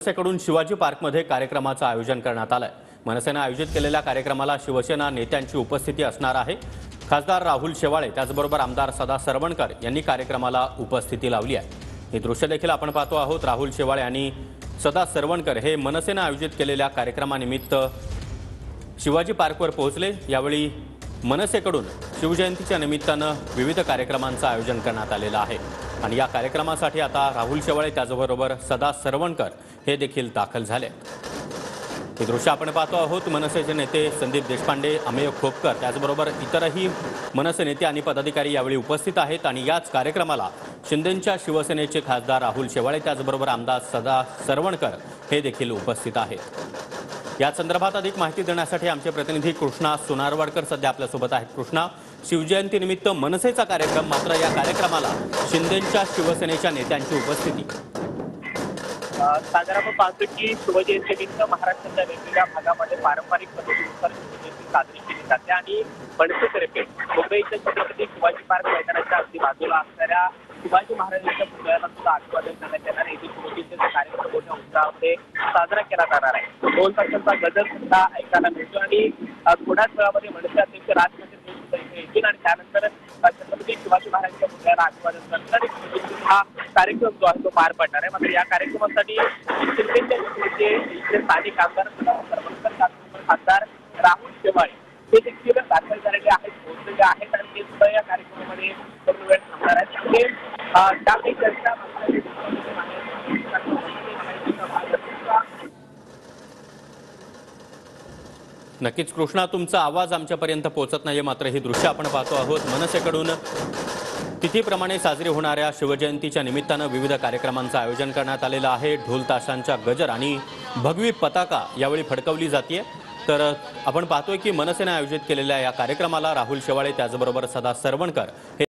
मनसेकडून शिवाजी पार्कमध्ये कार्यक्रमाचं आयोजन करण्यात आलंय। मनसेने आयोजित केलेल्या कार्यक्रमाला शिवसेना नेत्यांची उपस्थिती असणार आहे। खासदार राहुल शेवाळे त्याचबरोबर आमदार सदा सरवणकर यांनी कार्यक्रमाला उपस्थिती लावली आहे। हे दृश्य देखील आपण पाहतो आहोत। राहुल शेवाळे आणि सदा सरवणकर हे मनसेने आयोजित केलेल्या कार्यक्रमानिमित्त शिवाजी पार्कवर पोहोचले। यावेळी मनसेकडून शिवजयंतीच्या निमित्तानं विविध कार्यक्रमांचं आयोजन करण्यात आलेलं आहे आणि या कार्यक्रमासाठी आता राहुल शेवाळे त्याचबरोबर सदा सरवणकर हे देखील दाखल झाले। हे दृश्य आपण पाहतो आहोत। मनसेचे नेते संदीप देशपांडे, अमेय खोपकर त्याचबरोबर इतरही मनसे नेते आणि पदाधिकारी यावेळी उपस्थित आहेत आणि याच कार्यक्रमाला शिंदेंच्या शिवसेनेचे खासदार राहुल शेवाळे त्याचबरोबर आमदार सदा सरवणकर हे देखील उपस्थित आहेत। या संदर्भात अधिक माहिती देण्यासाठी आमचे प्रतिनिधी कृष्णा सोनारवाडकर सध्या आपल्यासोबत आहेत। कृष्णा, शिवजयंतीनिमित्त मनसेचा कार्यक्रम, मात्र या कार्यक्रमाला शिंदेंच्या शिवसेनेच्या नेत्यांची उपस्थिती। साधारण आपण पाहतो की शिवजयंतीनिमित्त महाराष्ट्राच्या वेगवेगळ्या भागामध्ये पारंपरिक पद्धतीनुसार शिवजयंती साजरी केली जाते आणि मनसेतर्फे मुंबईच्या छत्रपती शिवाजी पार्क मैदानाच्या अगदी बाजूला असणाऱ्या शिवाजी महाराजांच्या पुतळ्याला सुद्धा अभिवादन करण्यात येणार आहे। इथे शिवजयंतीचा कार्यक्रम मोठ्या उत्साहामध्ये साजरा केला जाणार आहे। 2 तासांचा गजर सुद्धा ऐकायला मिळतो आणि थोड्याच वेळामध्ये मनसे अध्यक्ष राज ठाकरे येतील आणि त्यानंतर छत्रपती शिवाजी महाराजांच्या पुतळ्याला अभिवादन करणार आणि हा कार्यक्रम जो आहे तो पार पडणार आहे। मात्र या कार्यक्रमासाठी शिंदेचे इथले स्थानिक आमदार खासदार राहुल शेवाळे हे देखील दाखल झालेले आहेत, पोहोचलेले आहेत आणि ते सुद्धा या कार्यक्रमामध्ये पूर्ण वेळ थांबणार आहेत। ते त्यापैकी चर्चा नक्कीच कृष्णा, तुमचा आवाज आमच्यापर्यंत पोहोचत नाहीये, मात्र ही दृश्य आपण पाहतो आहोत। मनसेकडून तिथीप्रमाणे साजरी होणाऱ्या शिवजयंतीच्या निमित्तानं विविध कार्यक्रमांचं आयोजन करण्यात आलेलं आहे। ढोल ताशांच्या गजर आणि भगवी पताका यावेळी फडकवली जाते। तर आपण पाहतोय की मनसेने आयोजित केलेल्या या कार्यक्रमाला राहुल शेवाळे त्याचबरोबर सदा सरवणकर हे